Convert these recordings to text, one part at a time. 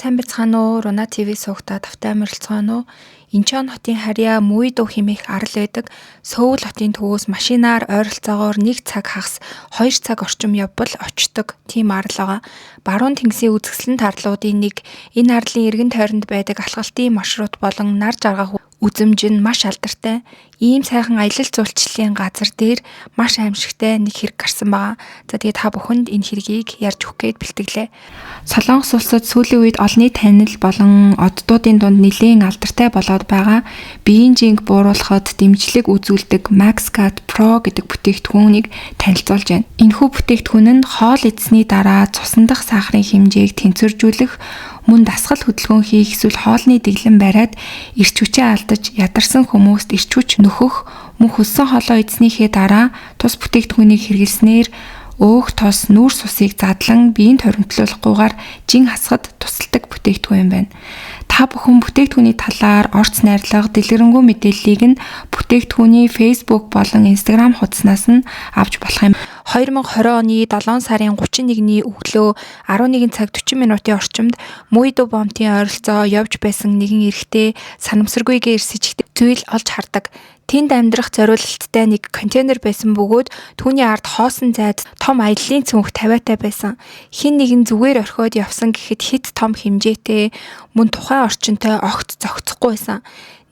Сайн бацхан уу? Руна ТV суугата тавтай амарлцгаано уу? Инчон хотын харьяа Муйдуу хэмээх арал байдаг. Сөүл хотын төвөөс машинаар ойролцоогоор 1 цаг хагас 2 цаг орчим явбал очдог тийм арал байгаа. Баруун тэнгисийн үзэсгэлэн тарлуудын нэг энэ арлын эргэн тойронд байдаг алхалтын маршрут болон нар жаргах үзэмж нь маш алдартай. Ийм сайхан аялал жуулчлалын газар дээр маш аимшигтай нэг хэрэг гарсан байгаа. За тэгээд та бүхэнд энэ хэргийг ярьж өгөх гээд бэлтгэлээ. Солонгос улсад сүүлийн үед олонний танил болон оддуудын дунд нэлээд алдартай болоод байгаа. Биеийн жинг бууруулахад дэмжлэг үзүүлдэг MaxGuard Pro гэдэг бүтээгдэхүүнийг танилцуулж байна. Энэхүү бүтээгдэхүүн нь хоол идсэний дараа цусан дахь сахарын хэмжээг тэнцвэржүүлэх, мөн дасгал хөдөлгөөн хийх эсвэл хоолны дэглэм бариад эрч хүчээ алдаж ядарсан хүмүүст эрч хүч нөхөх, мөн хөлсөн хоолоо идснийхээ дараа тус бүтээгдэхүүнийг хэрэглэснээр өөх тос нүүрс усыг задлан биеийн торимтлуулахгүйгээр жин хасахад тусалдаг бүтээгдэхүүн юм байна. Та бүхэн бүтээгдэхүүний талаар орц найрлага дэлгэрэнгүй мэдээллийг нь бүтээгдэхүүний Facebook болон Instagram хуудаснаас нь авч болох юм. 2020 оны 7 сарын 31-ний өглөө 11 цаг 40 минутын орчимд Муйдуу бомтын ойролцоо явж байсан нэгэн эрэгтэй санамсаргүйгээр сэжигтэй зүйл олж хардаг. Тэнд амьдрах зориулалттай нэг контейнер байсан бөгөөд түүний ард хоосон зайд том аяллаа цүнх тавиатай байсан. Хин нэгэн зүгээр орхиод явсан гэхэд хит том хэмжээтэй мөн тухайн орчинтой огт зогцохгүй байсан.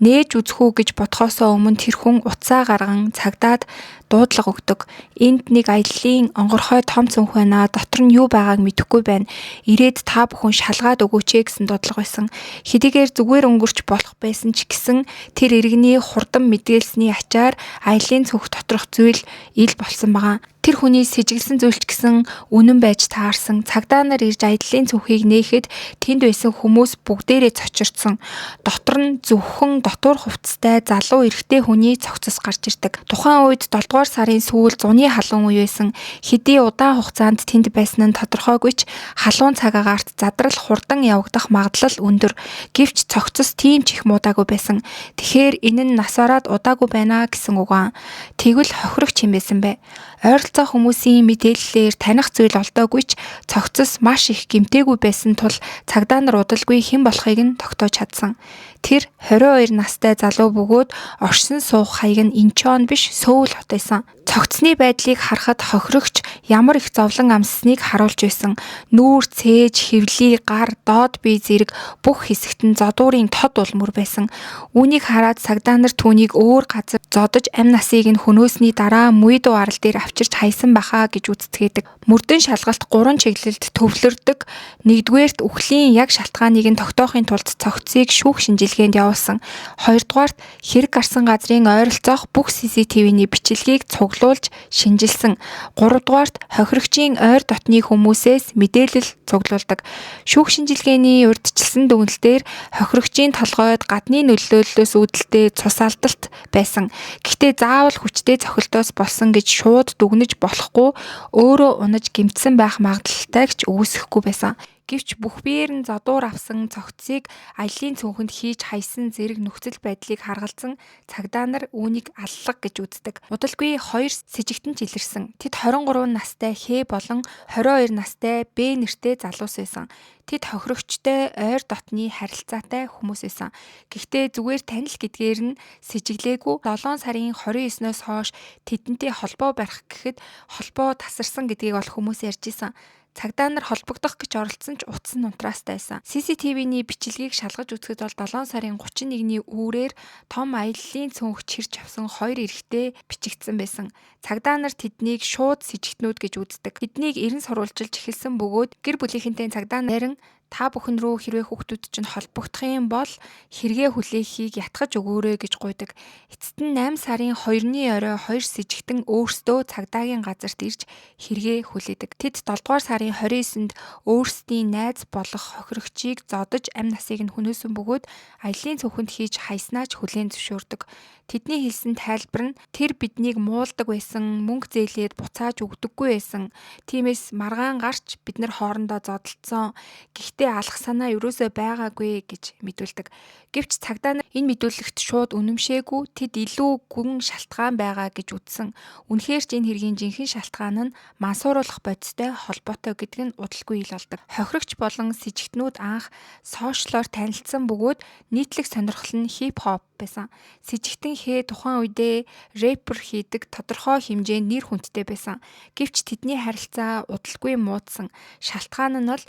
Нээж үзэх үү гэж бодхоосоо өмнө тэр хүн утсаа гарган цагдаад дуудлага өгдөг. Энд нэг аяллаа онгорхой том цүнх байна. Дотор нь юу байгааг мэдэхгүй байна. Ирээд та бүхэн шалгаад өгөөч гэсэн дуудлага байсан. Хэдийгээр зүгээр өнгөрч болох байсан ч гэсэн тэр иргэний хурдан мэдээлсний ачаар аяллаа цүнх доторх зүйл ил болсон байгаа. Тэр хүний сэжиглсэн зүйлч гэсэн үнэн байж таарсан. Цагдаа нар ирж аяллаа цүнхийг нээхэд тэнд байсан хүмүүс бүгдээрээ цочирдсон. Дотор нь зөвхөн дотор хувцастай залуу эрэгтэй хүний цогцос гарч ирдэг. Тухайн үед 7 дугаар сарын сүүл зуны халуун үе байсан. Хэдий удаан хугацаанд тэнд байсан нь тодорхойгүй ч халуун цаг агаарт задрал хурдан явагдах магадлал өндөр. Гэвч цогцос тийм ч их муудаагүй байсан. Тэгэхээр энэ нь нас бараад удаагүй байна гэсэн үг аа. Тэгвэл хохирогч юм байсан бэ? Ойролцоо хүмүүсийн мэдээллээр таних зүйл олдоогүй ч цогцос маш их гэмтээгүй байсан тул цагдаа нар удалгүй хэн болохыг нь тогтоож чадсан. Тэр 22 настай залуу бөгөөд оршин суух хаяг нь Инчон биш Сөүл хот байсан. Цогцсны байдлыг харахад хохирогч ямар их зовлон амссныг харуулж байсан. Нүүр, цээж, хэвлий, гар, доод бие зэрэг бүх хэсэгт нь зодуурын тод улмөр байсан. Үүнийг хараад цагдаа нар түүнийг өөр газар зодож амь насыг нь хөнөөсний дараа Муйдуу арал дээр авчирч хайсан бахаа гэж үздэгэдэг. Мөрдөн шалгалт 3 чиглэлд төвлөрдөг. Нэгдүгээрт үхлийн яг шалтгааныг нь тогтоохын тулд цогцсыг шүүх шинжилгээнд явуулсан. Хоёрдугаарт хэрэг гарсан газрын ойролцоох бүх CCTV-ний бичлэгийг цуглуулж шинжилсэн. Гуравдугаарт хохирогчийн ойр дотны хүмүүсээс мэдээлэл цуглуулдаг. Шүүх шинжилгээний урьдчилсан дүгнэлтээр хохирогчийн толгойд гадны нөлөөллөөс үүдэлтэй цус алдалт байсан. Гэхдээ заавал хүчтэй цохилтоос болсон гэж шууд дүгнэж болохгүй, өөрөө унаж гэмтсэн байх магадлалтай ч үүсэхгүй байсан. Гэвч бүх биеэр нь зодуур авсан цогцсыг аяллаа цүнхэнд хийж хайсан зэрэг нөхцөл байдлыг харгалзан цагдаа нар үүнийг аллах гэж үздэг. Удалгүй 2 сэжигтэн ч илэрсэн. Тэд 23 настай Хэ болон 22 настай Б нэртэй залуус байсан. Тэд хохирогчтой ойр дотны харилцаатай хүмүүс байсан. Гэхдээ зүгээр танил гэдгээр нь сэжиглээгүй 7 сарын 29-ноос хойш тэдэнтэй холбоо барих гэхэд холбоо тасарсан гэдгийг бол хүмүүс ярьж исэн. Цагдаа нар холбогдох гэж оролцсон ч утас нь унтраастай байсан. CCTV-ний бичлэгийг шалгаж үзэхэд бол 7 сарын 31-ний үүрээр том аяллаа цүнх чирч авсан 2 эрэгтэй бичигдсэн байсан. Цагдаа нар тэднийг шууд сэжигтнүүд гэж үздэг. Тэднийг эрен сурвалжилж эхэлсэн бөгөөд гэр бүлийнхэнтэй цагдаа нарийн та бүхэн рүү хэрвээ хүүхдүүд чинь холбогдох юм бол хэрэгээ хүлээхийг ятгах өгөөрэй гэж гуйдаг. Эцэст нь 8 сарын 2-ны орой 2 сэжигтэн өөрсдөө цагдаагийн газарт ирж хэрэгээ хүлээдэг. Тэд 7 дугаар сарын 29-нд өөрсдийн найз болох хохирогчийг зодож амь насыг нь хөнөөсөн бөгөөд аяллаа цүнхэнд хийж хайснаа ч хүлээн зөвшөөрдөг. Тэдний хэлсэн тайлбар нь тэр биднийг муулдаг байсан, мөнгө зээлээд буцааж өгдөггүй байсан. Тиймээс маргаан гарч бид нар хоорондоо зодолцсон. Гэхдээ Хүүхдээ алах санаа юусоо байгаагүй гэж мэдүүлдэг. Гэвч цагдаа нар энэ мэдүүлэгт шууд үнэмшээгүй, тэд илүү гүн шалтгаан байгаа гэж үзсэн. Үнэхээр ч энэ хэргийн жинхэнэ шалтгаан нь мансууруулах бодистой холбоотой гэдэг нь удалгүй ил болдог. Хохирогч болон с жигтнүүд анх сошиалоор танилцсан бөгөөд нийтлэг сонирхол нь хип хоп байсан. С жигтэн хээ тухайн үедээ рэпер хийдэг, тодорхой хэмжээнд нэр хүндтэй байсан. Гэвч тэдний харилцаа удалгүй муудсан. Шалтгаан нь бол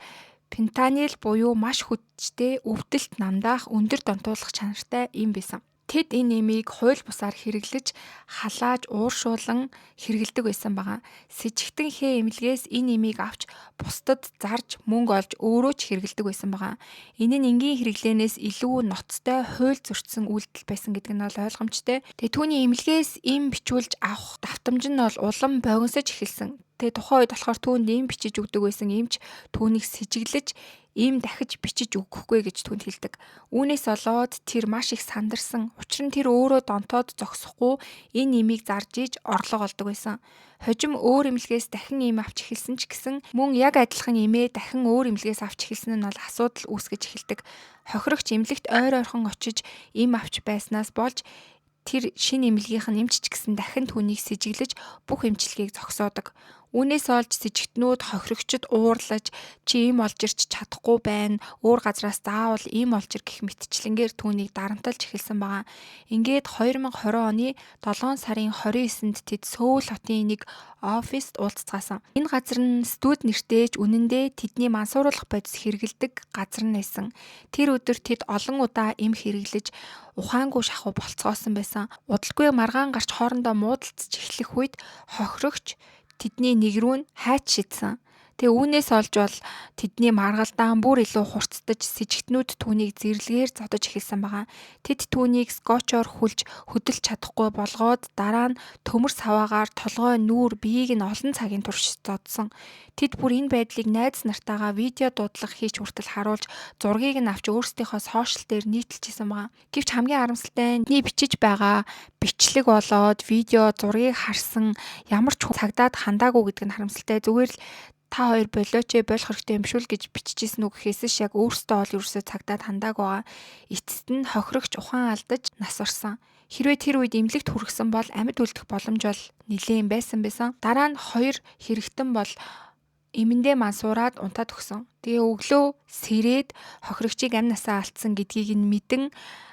фентанил буюу маш хүчтэй өвдөлт намдаах өндөр донтуулах чанартай юм байсан. Тэд энэ нэмийг хууль бусаар хэрэглэж, халааж, ууршуулан хэрэгэлдэг байсан байгаа. Сэжигтэн хээ эмнэлгээс энэ нэмийг авч бусдад зарж мөнгө олж өөрөө ч хэрэгэлдэг байсан байгаа. Энэ нь энгийн хэрэглэнээс илүү ноцтой хууль зөрчсөн үйлдэл байсан гэдэг нь бол ойлгомжтой. Тэгээ түүний эмнэлгээс эм бичүүлж авах давтамж нь бол улам богиносож эхэлсэн. Тэгээ тухайн үед болохоор түүнд эм бичиж өгдөг байсан эмч түүнийг сэжиглэж ийм дахиж бичиж өгөхгүй гэж түнд хэлдэг. Үүнээс болоод тэр маш их сандарсан. Учир нь тэр өөрөө донтоод зогсохгүй энэ нэмийг зарж иж орлого олдог байсан. Хожим өөр эмнэлгээс дахин ийм авч эхэлсэн ч гэсэн мөн яг адилхан эмээ дахин өөр эмнэлгээс авч эхэлсэн нь бол асуудал үүсгэж эхэлдэг. Хохирогч эмнэлэгт ойр ойрхон очиж ийм авч байснаас болж тэр шинэ эмнэлгийнх нь эмч ч гэсэн дахин түүнийг сэжиглэж бүх эмчилгээг зогсоодог. Үүнээс олж с жигтнүүд хохирогчд уурлаж чи ийм олж ирч чадахгүй байна. Өөр газраас заавал ийм олж ир гэх мэтчлэнгээр түүнийг дарамталж эхэлсэн байгаа. Ингээд 2020 оны 7 сарын 29-нд тэд Сөүл хотын нэг оффист уулзцаасан. Энэ газар нь студ нэртэйж үнэндээ тэдний мансууруулах бодис хэрэгэлдэг газар нь байсан. Тэр өдөр тэд олон удаа эм хэрэглэж ухаангүй шахуу болцгоосон байсан. Удалгүй маргаан гарч хоорондоо муудалцж эхлэх үед хохирогч тэдний нэг рүү нь хайч шидсэн. Тэгээ үүнээс олж бол тэдний маргалдаан бүр илүү хурцдаж сэжигтнүүд түүнийг зэрлэгээр зодож эхэлсэн байгаа. Тэд түүнийг скотчоор хүлж хөдөлж чадахгүй болгоод дараа нь төмөр саваагаар толгой нүүр биеийг нь олон цагийн турш зодсон. Тэд бүр энэ байдлыг найз нартайгаа видео дуудлага хийж хүртэл харуулж зургийг нь авч өөрсдийнхөө сошиал дээр нийтэлжсэн байгаа. Гэвч хамгийн харамсалтай нь бичиж байгаа бичлэг болоод видео зургийг харсан ямар ч цагдаад хандаагүй гэдэг нь харамсалтай. Зүгээр л та хоёр болооч болох хэрэгтэй юм шүү л гэж биччихсэн үг гэхээс яг өөртөө ол ерөөсөө цагдаад хандааг байгаа. Эцэст нь хохирогч ухаан алдаж нас орсон. Хэрвээ тэр үед эмнэлэгт хүргэсэн бол амьд үлдэх боломж бол нэлээд байсан. Дараа нь хоёр хэрэгтэн бол эмэндээ мансуураад унтаад өгсөн. Тэгээ өглөө сэрээд хохирогчийг амь насаа алдсан гэдгийг нь мэдэн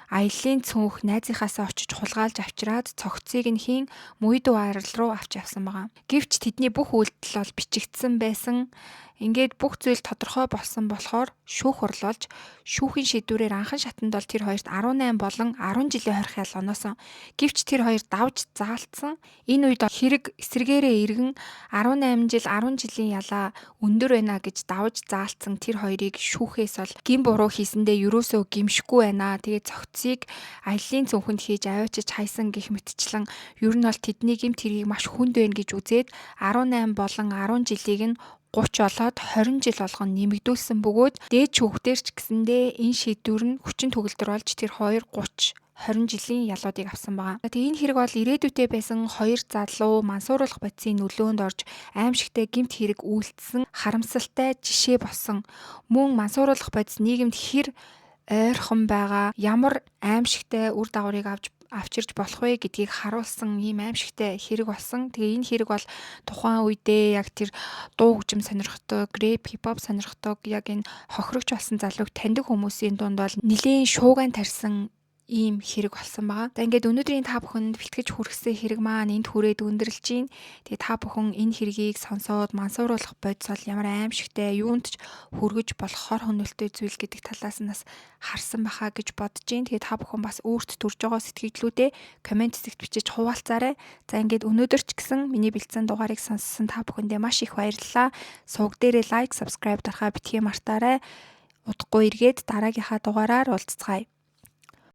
аяллаа цөөнх найзынхаасаа очиж хулгайлж авчираад цогцыг нь хийн Мүйдүү арал руу авч явсан байгаа. Гэвч тэдний бүх үйлдэл бол бичигдсэн байсан. Ингээд бүх зүйл тодорхой болсон болохоор шүүх хурлуулж шүүхийн шийдвэрээр анхан шатанд бол тэр хоёрт 18 болон 10 жилийн хорих ял оноосон. Гэвч тэр хоёр давж заалтсан. Энэ үед хэрэг эсрэгээрээ иргэн 18 жил 10 жилийн ялаа өндөр байна гэж давж заалтсан тэр хоёрыг шүүхээс бол гин буруу хийсэндээ юусоо гимшихгүй байна. Тэгээ цогцыг аяллаа цөөнхөнд хийж аваачиж хайсан гэх мэтчлэн ер нь бол тэдний гэмт хэргийг маш хүнд байна гэж үзээд 18 болон 10 жилийг нь 30 болоод 20 жил болгон нэмэгдүүлсэн бөгөөд дээд шүүхтэр ч гэсэндээ энэ шийдвэр нь хүчин төгөлдөр болж тэр хоёр 20 жилийн ялуудыг авсан байгаа. Тэгээ энэ хэрэг бол ирээдүйдээ байсан хоёр залуу мансууруулах бодисын нөлөөнд орж аимшигтай гэмт хэрэг үйлдсэн харамсалтай жишээ болсон. Мөн мансууруулах бодис нийгэмд хэр ойрхон байгаа, ямар аимшигтай үр дагаврыг авчирч болох вэ гэдгийг харуулсан ийм аимшигтай хэрэг болсон. Тэгээ энэ хэрэг бол тухайн үедээ яг тэр дуу хөгжим сонирхдог, рэп, хипхоп сонирхдог яг энэ хохирогч болсон залууг таньдаг хүмүүсийн дунд бол нэлээд шууган тарьсан ийм хэрэг болсон байгаа. За ингээд өнөөдрийн та бүхэнд бэлтгэж хүргэсэн хэрэг маань энд хүрээд өндөрлж байна. Тэгээ та бүхэн энэ хэргийг сонсоод мансууруулах бодис бол ямар аимшигтай, юунд ч хүргэж болох хор хөнөөлтөй зүйл гэдэг талаас нь бас харсан бахаа гэж бодож байна. Тэгээ та бүхэн бас өөрт төрж байгаа сэтгэгдлүүдээ комент хэсэгт бичиж хуваалцаарай. За ингээд өнөөдөр ч гэсэн миний бэлдсэн дугаарыг сонссон та бүхэндээ маш их баярлалаа. Сувг дээрээ лайк, subscribe дарахаа битгий мартаарай. Удахгүй эргээд дараагийнхаа дугаараар уулзцгаая.